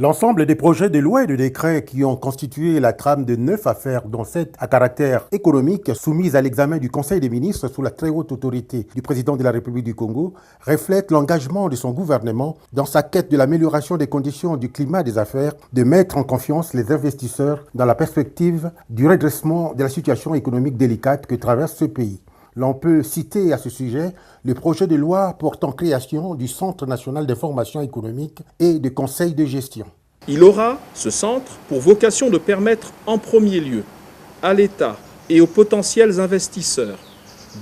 L'ensemble des projets de loi et de décrets qui ont constitué la trame de 9 affaires, dont 7 à caractère économique, soumises à l'examen du Conseil des ministres sous la très haute autorité du président de la République du Congo, reflètent l'engagement de son gouvernement dans sa quête de l'amélioration des conditions du climat des affaires, de mettre en confiance les investisseurs dans la perspective du redressement de la situation économique délicate que traverse ce pays. L'on peut citer à ce sujet le projet de loi portant création du Centre national d'information économique et de conseil de gestion. Il aura, ce centre, pour vocation de permettre en premier lieu à l'État et aux potentiels investisseurs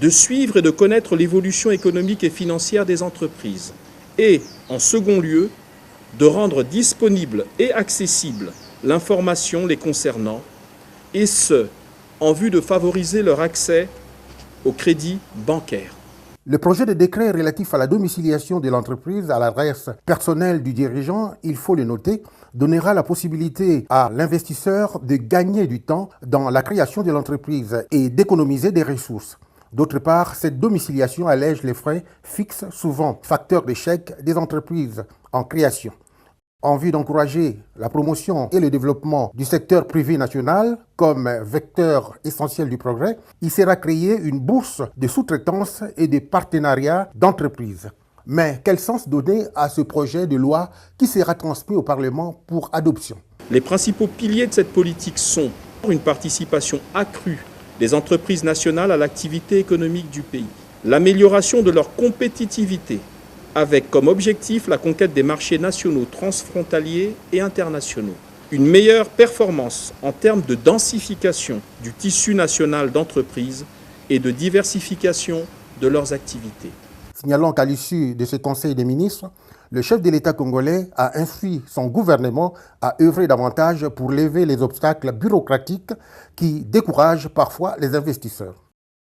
de suivre et de connaître l'évolution économique et financière des entreprises et, en second lieu, de rendre disponible et accessible l'information les concernant, et ce, en vue de favoriser leur accès au crédit bancaire. Le projet de décret relatif à la domiciliation de l'entreprise à l'adresse personnelle du dirigeant, il faut le noter, donnera la possibilité à l'investisseur de gagner du temps dans la création de l'entreprise et d'économiser des ressources. D'autre part, cette domiciliation allège les frais fixes, souvent facteurs d'échec des entreprises en création. En vue d'encourager la promotion et le développement du secteur privé national comme vecteur essentiel du progrès, il sera créé une bourse de sous-traitance et de partenariat d'entreprises. Mais quel sens donner à ce projet de loi qui sera transmis au Parlement pour adoption? Les principaux piliers de cette politique sont une participation accrue des entreprises nationales à l'activité économique du pays, l'amélioration de leur compétitivité, avec comme objectif la conquête des marchés nationaux, transfrontaliers et internationaux. Une meilleure performance en termes de densification du tissu national d'entreprises et de diversification de leurs activités. Signalons qu'à l'issue de ce Conseil des ministres, le chef de l'État congolais a instruit son gouvernement à œuvrer davantage pour lever les obstacles bureaucratiques qui découragent parfois les investisseurs.